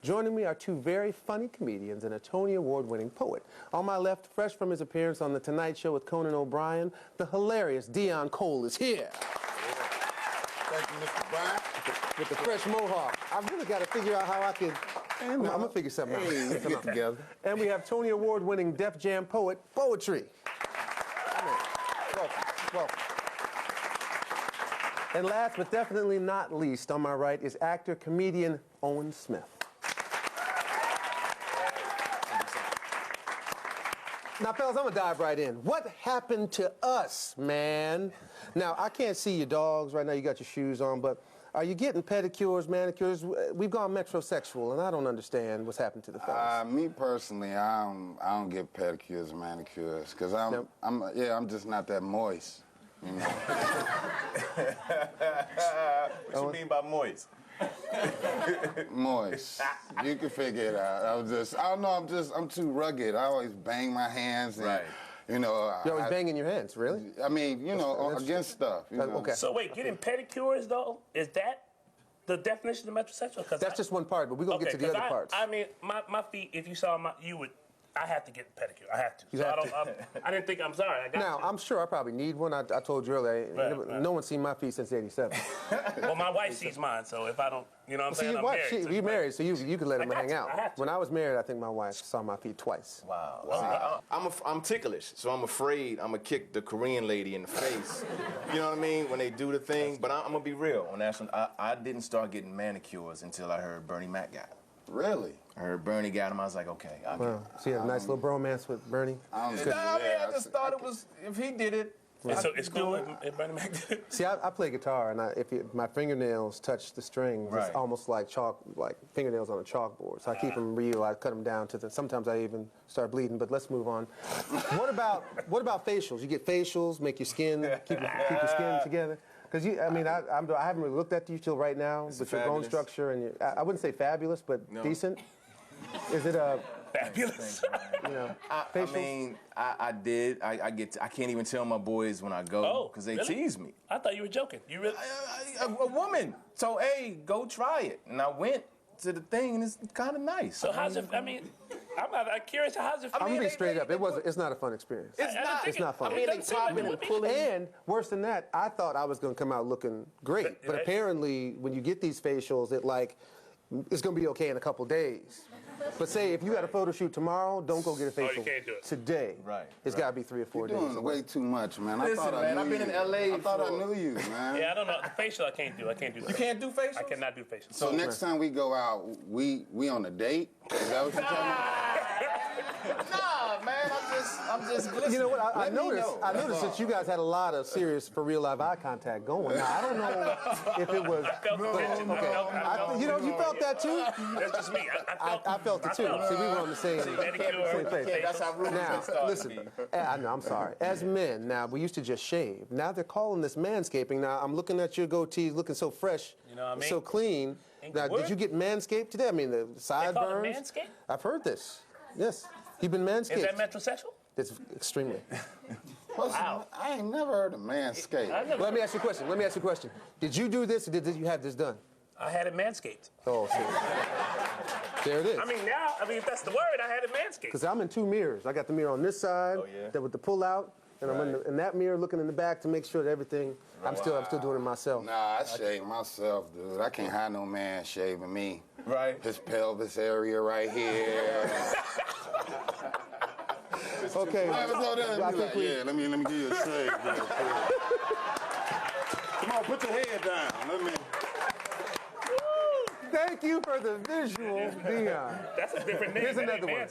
Joining me are two very funny comedians and a Tony Award-winning poet. On my left, fresh from his appearance on The Tonight Show with Conan O'Brien, the hilarious Deon Cole is here. Thank you, Mr. Brian. With the fresh mohawk. I've really got to figure out how I can... I'm going to figure something out. Hey, let's get together. And we have Tony Award-winning Def Jam poet, Poetry. Welcome. And last but definitely not least, on my right, is actor, comedian Owen Smith. Now, fellas, I'm gonna dive right in. What happened to us, man? Now, I can't see your dogs right now. You got your shoes on, but are you getting pedicures, manicures? We've gone metrosexual, and I don't understand what's happened to the fellas. Me personally, I don't get pedicures and manicures because I'm just not that moist. You know. What you mean by moist? Moist. You can figure it out. I'm too rugged. I always bang my hands and, right. You know. You're always banging your hands, really? I mean, you know, against stuff. You know? Okay. So wait, getting pedicures though, is that the definition of metrosexual? That's just one part, but we're gonna get to the other parts. I mean, my feet, if you saw I have to get a pedicure. I have to. I didn't think, I'm sorry. I got now, to. I'm sure I probably need one. I told you earlier, Right. No one's seen my feet since '87. Well, my wife sees mine, so if I don't, you know what I'm saying? Your wife, you're married, so you could let them hang out. I have to. When I was married, I think my wife saw my feet twice. Wow. I'm ticklish, so I'm afraid I'm going to kick the Korean lady in the face. You know what I mean? When they do the thing. But I'm going to be real. On that one, I didn't start getting manicures until I heard Bernie Mac got it. Really? I heard Bernie got him. I was like, okay, I'll get it. So you had a nice little bromance with Bernie? I just thought it was, if he did it, so it's cool if Bernie Mac did it? See, I play guitar, and my fingernails touch the strings, it's almost like fingernails on a chalkboard. So I keep them real. I cut them down to sometimes I even start bleeding. But let's move on. What about facials? You get facials, make your skin keep your skin together. Because I haven't really looked at you till right now, but your bone structure and I wouldn't say fabulous, but decent. Is it fabulous? You know, I mean, I did. I can't even tell my boys when I go because they tease me. I thought you were joking. You really? A woman. So, hey, go try it. And I went to the thing, and it's kind of nice. So how's it? I mean, I'm curious. How's it? I'm gonna be straight up. It's not a fun experience. It's not fun. I mean, they popping and pulling. And worse than that, I thought I was gonna come out looking great, but apparently, when you get these facials, it's gonna be okay in a couple days. But say if you had a photo shoot tomorrow, don't go get a facial you can't do it. today. Right. It's gotta be 3 or 4 days. You're doing way too much, man. Listen, man, I've been in LA. I thought I knew you, man. Yeah, I don't know. The facial I can't do. You can't do facials? I cannot do facials. So next time we go out, we on a date? Is that what you're talking about? Nah, man, I'm just glistening. You know what? I noticed that you guys had a lot of serious, for real live eye contact going. Now I don't know if it was. I felt the tension. You know, you felt that too. That's just me. I felt it too. See, we were on the same page. That's how rude Now, listen. I know. I'm sorry. As men, now we used to just shave. Now they're calling this manscaping. Now I'm looking at your goatee, looking so fresh, you know what I mean? so clean. Now, did you get manscaped today? I mean, the sideburns. They call it manscaped? I've heard this. Yes, you've been manscaped. Is that metrosexual? It's extremely. Wow. I ain't never heard of manscaped. Let me ask you a question. Did you do this, or did you have this done? I had it manscaped. Oh, see. There it is. If that's the word, I had it manscaped. Because I'm in 2 mirrors. I got the mirror on this side, with the pull out, and I'm in that mirror looking in the back to make sure that everything. I'm still doing it myself. Nah, I shave myself, dude. I can't have no man shaving me. Right. His pelvis area right here. Okay. Let me give you a shave. Come on, put your head down. Let me. Thank you for the visual, Deon. That's a different name. Here's another one.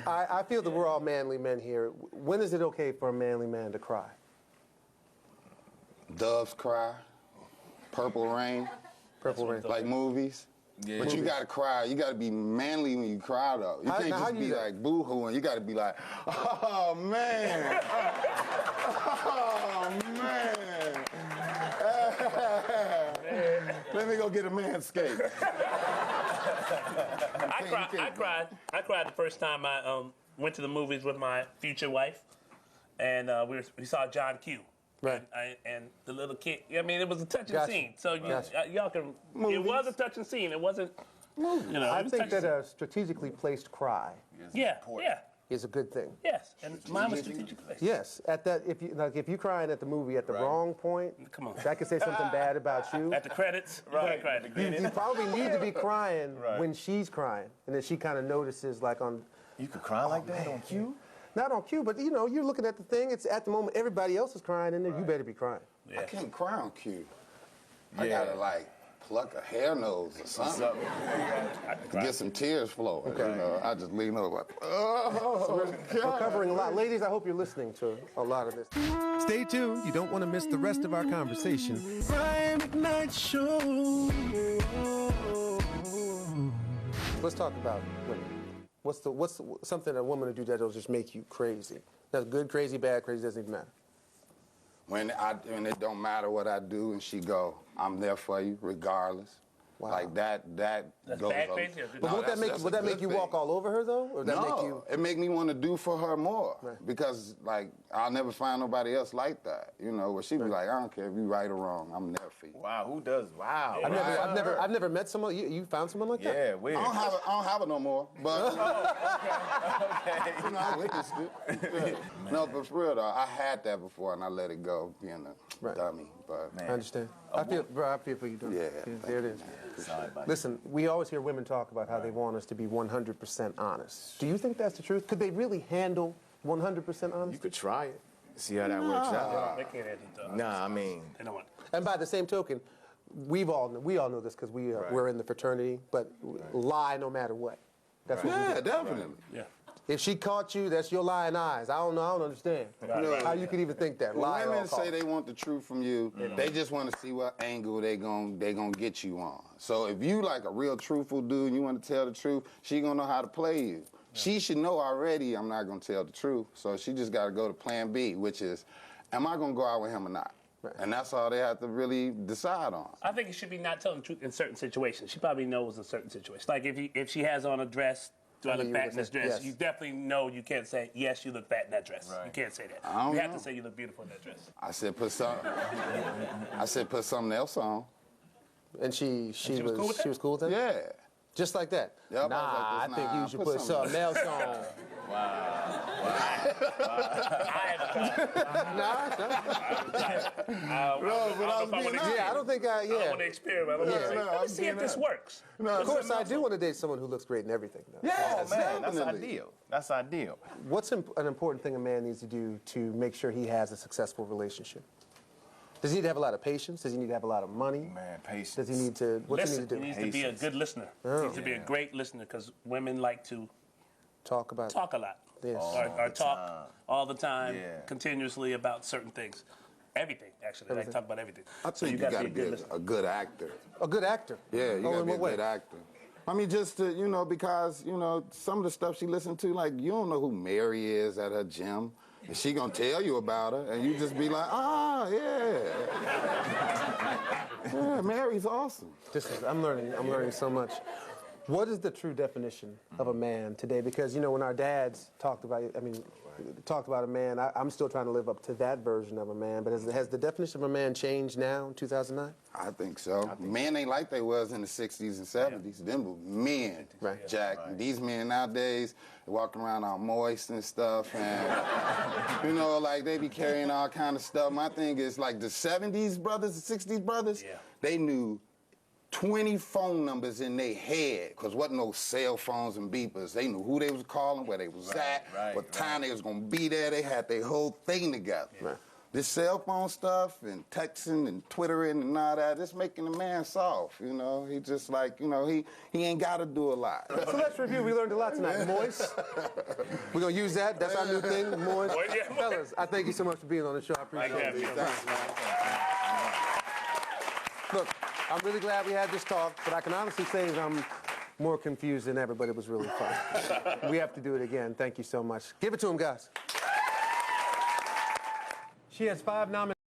I feel that we're all manly men here. When is it okay for a manly man to cry? Doves cry. Purple Rain. Purple Rain. Like movies. Yeah, but you gotta cry. You gotta be manly when you cry, though. You can't just be like boo-hooing. You gotta be like, oh man, oh man. Let me go get a manscape. I cried the first time I went to the movies with my future wife, and we saw John Q. Right. And the little kid. I mean, it was a touching Gotcha. scene. So y'all can. Movies. It was a touching scene. It wasn't. You know, I it was think touching that a strategically placed cry Yeah. is a good thing. Yes. And mine was strategically placed. Yes, at that if you crying at the movie at the wrong point, Come on. that could say something bad about you. At the credits. Right. At the credits. You probably need to be crying when she's crying, and then she kind of notices, like on. You could cry like that on cue? Not on cue, but you know, you're looking at the thing. It's at the moment everybody else is crying, and then you better be crying. Yeah. I can't cry on cue. I gotta like pluck a hair nose or something to get some tears flowing. Okay. You know, I just lean over like, oh, We're covering a lot. Ladies, I hope you're listening to a lot of this. Stay tuned. You don't want to miss the rest of our conversation. Brian McKnight Show. Let's talk about women. What's something a woman will do that'll just make you crazy? That's good, crazy, bad, crazy, doesn't even matter. when it don't matter what I do, and she go, I'm there for you regardless. Wow. Like that That's goes bad over. crazy or good? But No, would that that's make a good you thing. walk all over her though, or would that make you? It make me want to do for her more, Right. because like I'll never find nobody else like that. You know, where she be like, I don't care if you right or wrong, I'm there for you. Wow, who does? Wow. I've never met someone. You found someone like that? Yeah, weird. I don't have it no more, but Okay. you know, I witnessed it. Yeah. No, but for real though, I had that before and I let it go, being a dummy. But I understand. I feel for you, Doug. Yeah, There it is. Sorry, buddy. Listen, we always hear women talk about how they want us to be 100% honest. Do you think that's the truth? Could they really handle 100% You honesty? could try it. See how that works out. They can't handle it. Nah, I mean, They don't want. And by the same token, we all know this because we're in the fraternity, but lie no matter what. That's what we yeah, do. definitely. Yeah. If she caught you, that's your lying eyes. I don't understand. How you could even think that. When Lie women or say they want the truth from you, they just want to see what angle they gonna get you on. So if you like a real truthful dude and you want to tell the truth, she gonna know how to play you. She should know already I'm not gonna tell the truth. So she just gotta go to plan B, which is, am I gonna go out with him or not? Right. And that's all they have to really decide on. I think it should be not telling the truth in certain situations. She probably knows in certain situations. Like if she has on a dress, do I look fat in this dress? Yes. You definitely know you can't say, yes, you look fat in that dress. Right. You can't say that. I don't You have know. to say you look beautiful in that dress. I said put something else on. And she was cool with that? She was cool with that? Yeah. Just like that. Yep, Nah, I I was like this. think Nah, you should put put something something else on. Yeah, I don't think I want to experiment. Let me see if this works. Of course, I do want to date someone who looks great in everything, though. Yes, man, that's definitely. ideal. That's ideal. What's an important thing a man needs to do to make sure he has a successful relationship? Does he need to have a lot of patience? Does he need to have a lot of money? Man, patience. Does he need to, what's he need to He do? needs to be a good listener. He needs to be a great listener because women like to Talk about talk a lot. Yes. Or talk all the time, Yeah. continuously about certain things. Everything, actually. They like to talk about everything. I think you gotta gotta be listener. a good actor. a good actor. Yeah, you gotta in be a what way? good actor. I mean, just to, you know, because, you know, some of the stuff she listened to, like, you don't know who Mary is at her gym. And she gonna tell you about her, and you just be like, yeah. Yeah, Mary's awesome. I'm learning so much. What is the true definition of a man today? Because, you know, when our dads talked about a man, I'm still trying to live up to that version of a man, but has the definition of a man changed now in 2009? I think so. Men ain't like they was in the 60s and 70s. Them were men, Right. Jack. These men nowadays, they walking around all moist and stuff, and, you know, like, they be carrying all kind of stuff. My thing is, like, the 70s brothers, the 60s brothers, they knew 20 phone numbers in their head, because wasn't no cell phones and beepers. They knew who they was calling, where they was at, what time they was going to be there. They had their whole thing together. Right. This cell phone stuff and texting and Twittering and all that, it's making the man soft, you know? He just like, you know, he ain't got to do a lot. So let's review. We learned a lot tonight. Moist. We're going to use that. That's our new thing, moist. Yeah. Fellas, I thank you so much for being on the show. I appreciate it. Look, I'm really glad we had this talk, but I can honestly say that I'm more confused than ever, but it was really fun. We have to do it again. Thank you so much. Give it to him, guys. She has 5 nominations.